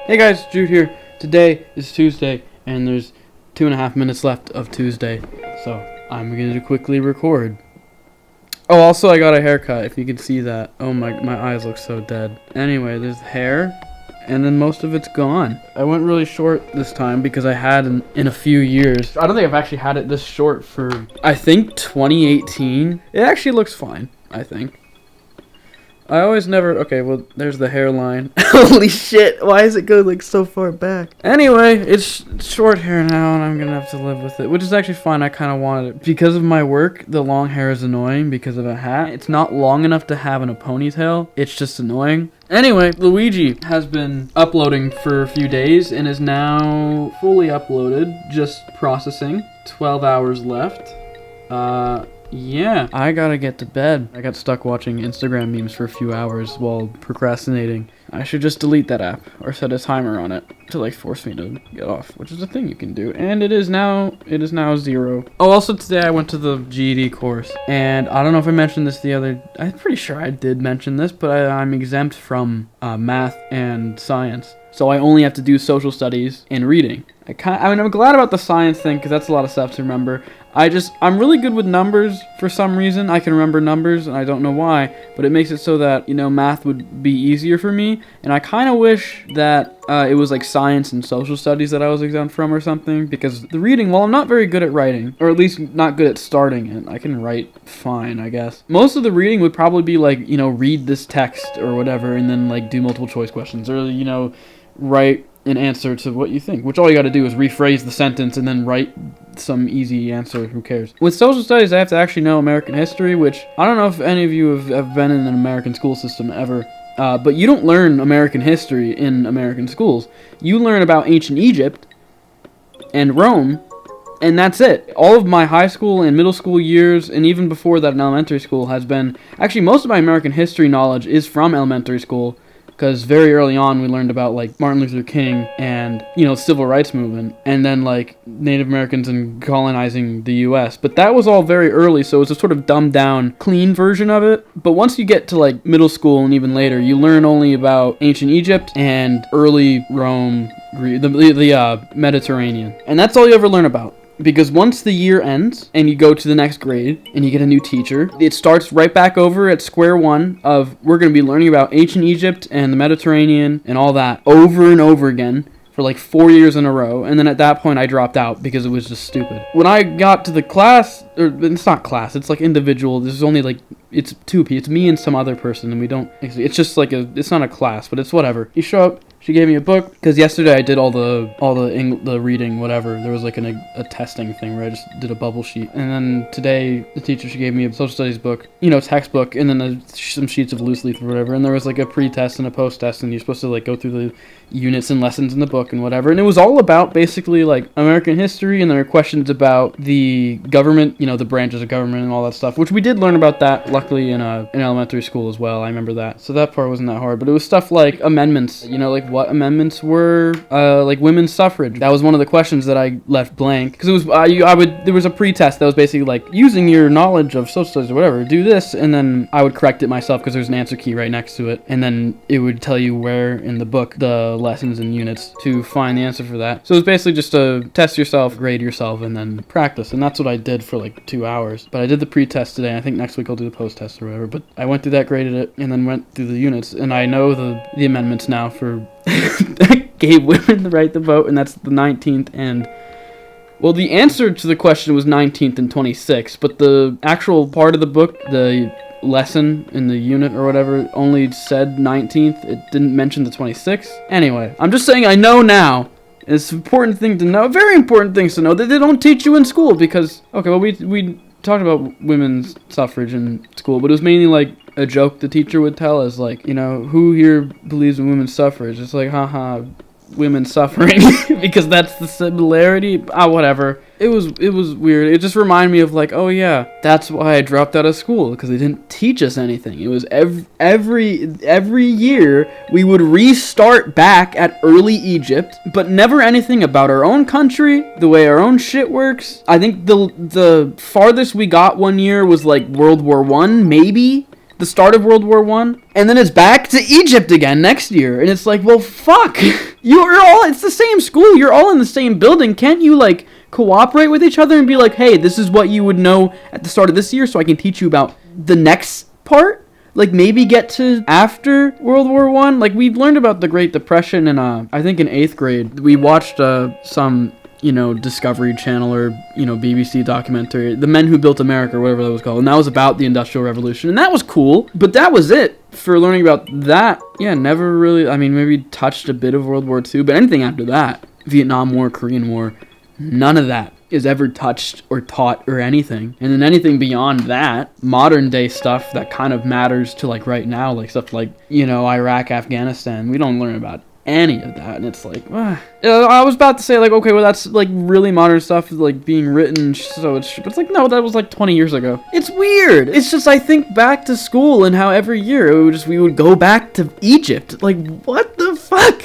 Hey guys, Jude here. Today is Tuesday, and there's 2.5 minutes left of Tuesday, so I'm going to quickly record. Oh, also I got a haircut, if you can see that. Oh my eyes look so dead. Anyway, there's hair, and then most of it's gone. I went really short this time because I hadn't in a few years. I don't think I've actually had it this short for, I think, 2018. It actually looks fine, I think. I always never... Okay, well, there's the hairline. Holy shit, why does it go, like, so far back? Anyway, it's short hair now, and I'm gonna have to live with it, which is actually fine. I kind of wanted it. Because of my work, the long hair is annoying because of a hat. It's not long enough to have in a ponytail. It's just annoying. Anyway, Luigi has been uploading for a few days and is now fully uploaded. Just processing. 12 hours left. Yeah, I gotta get to bed. I got stuck watching Instagram memes for a few hours while procrastinating. I should just delete that app or set a timer on it to like force me to get off, which is a thing you can do. And it is now 0. Oh, also today I went to the GED course, and I don't know if I mentioned this I'm pretty sure I did mention this, but I'm exempt from math and science. So I only have to do social studies and reading. I'm glad about the science thing because that's a lot of stuff to remember. I'm really good with numbers for some reason. I can remember numbers and I don't know why, but it makes it so that, math would be easier for me. And I kind of wish that it was like science and social studies that I was exempt from or something, because the reading, well, I'm not very good at writing, or at least not good at starting it. I can write fine, I guess. Most of the reading would probably be like, read this text or whatever and then like do multiple choice questions or, write an answer to what you think, which all you got to do is rephrase the sentence and then write some easy answer. Who cares? With social studies, I have to actually know American history, which I don't know if any of you have been in an American school system ever, but you don't learn American history in American schools. You learn about ancient Egypt and Rome, and that's it. All of my high school and middle school years, and even before that in elementary school, has been... Actually, most of my American history knowledge is from elementary school, because very early on we learned about like Martin Luther King and civil rights movement, and then like Native Americans and colonizing the U.S. But that was all very early, so it's a sort of dumbed down, clean version of it. But once you get to like middle school and even later, you learn only about ancient Egypt and early Rome, the Mediterranean, and that's all you ever learn about. Because once the year ends and you go to the next grade and you get a new teacher, it starts right back over at square one of we're going to be learning about ancient Egypt and the Mediterranean and all that over and over again for like 4 years in a row. And then at that point I dropped out because it was just stupid. When I got to the class, or it's not class, it's like individual. This is only like, it's two people. It's me and some other person, and we don't, it's just like it's not a class, but it's whatever. You show up. She gave me a book, because yesterday I did all the reading, whatever. There was like a testing thing where I just did a bubble sheet. And then today, the teacher, she gave me a social studies book, textbook, and then some sheets of loose leaf or whatever. And there was like a pre-test and a post-test, and you're supposed to like go through the units and lessons in the book and whatever. And it was all about basically like American history, and there were questions about the government, the branches of government and all that stuff, which we did learn about that, luckily, in elementary school as well. I remember that. So that part wasn't that hard. But it was stuff like amendments, like what amendments were, like women's suffrage. That was one of the questions that I left blank, because it was there was a pre-test that was basically like using your knowledge of social studies or whatever, do this, and then I would correct it myself because there's an answer key right next to it, and then it would tell you where in the book the lessons and units to find the answer for that. So it was basically just to test yourself, grade yourself, and then practice, and that's what I did for like 2 hours. But I did the pre-test today. I think next week I'll do the post-test or whatever, but I went through that, graded it, and then went through the units, and I know the amendments now for gave women the right to vote, and that's the 19th and... Well, the answer to the question was 19th and 26th, but the actual part of the book, the lesson in the unit or whatever, only said 19th. It didn't mention the 26th. Anyway, I'm just saying I know now. It's an important thing to know, very important things to know that they don't teach you in school, because... Okay, well, we talked about women's suffrage in school, but it was mainly like a joke the teacher would tell us, like, who here believes in women's suffrage? It's like, haha, women suffering, because that's the similarity. Whatever. It was weird. It just reminded me of like, oh yeah, that's why I dropped out of school, because they didn't teach us anything. It was every year we would restart back at early Egypt, but never anything about our own country, the way our own shit works. I think the farthest we got one year was like World War I, maybe. the start of World War One, and then it's back to Egypt again next year, and it's like, well, fuck, it's the same school, you're all in the same building, can't you, like, cooperate with each other and be like, hey, this is what you would know at the start of this year, so I can teach you about the next part? Like, maybe get to after World War One. Like, we learned about the Great Depression in, I think in 8th grade. We watched some, Discovery Channel or, BBC documentary, The Men Who Built America, or whatever that was called. And that was about the Industrial Revolution. And that was cool. But that was it for learning about that. Yeah, never really, maybe touched a bit of World War II. But anything after that, Vietnam War, Korean War, none of that is ever touched or taught or anything. And then anything beyond that, modern day stuff that kind of matters to, like, right now, like stuff like, Iraq, Afghanistan, we don't learn about any of that. And it's like, I was about to say, like, okay, well, that's, like, really modern stuff, like, being written, so but it's like, no, that was, like, 20 years ago. It's weird. It's just, I think back to school and how every year we would go back to Egypt. Like, what the fuck?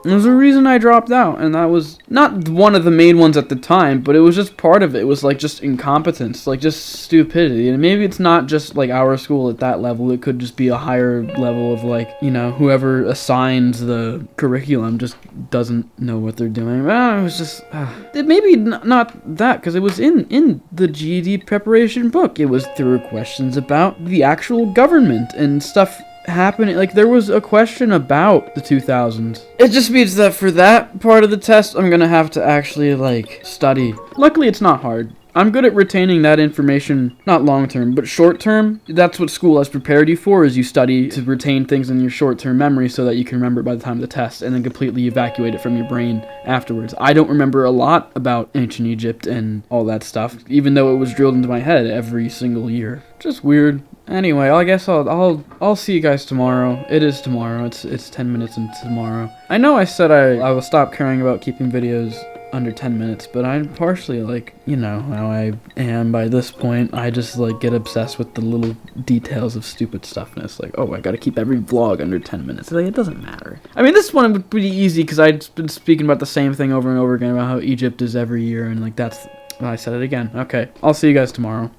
There's a reason I dropped out, and that was not one of the main ones at the time, but it was just part of it. It was, like, just incompetence, like, just stupidity. And maybe it's not just, like, our school at that level. It could just be a higher level of, like, whoever assigns the curriculum just doesn't know what they're doing. It was just, maybe not that, because it was in the GED preparation book. It was through questions about the actual government and stuff happening. Like, there was a question about the 2000s. It just means that for that part of the test, I'm gonna have to actually, like, study. Luckily, it's not hard. I'm good at retaining that information, not long-term, but short-term. That's what school has prepared you for, is you study to retain things in your short-term memory so that you can remember it by the time of the test and then completely evacuate it from your brain afterwards. I don't remember a lot about ancient Egypt and all that stuff, even though it was drilled into my head every single year. Just weird. Anyway, I guess I'll see you guys tomorrow. It is tomorrow. It's 10 minutes into tomorrow. I know I said I will stop caring about keeping videos under 10 minutes, but I'm partially, like, how I am by this point. I just, like, get obsessed with the little details of stupid stuff, and it's like, oh, I gotta keep every vlog under 10 minutes. Like, it doesn't matter. This one was pretty easy because I'd been speaking about the same thing over and over again about how Egypt is every year, and, like, I said it again. Okay, I'll see you guys tomorrow.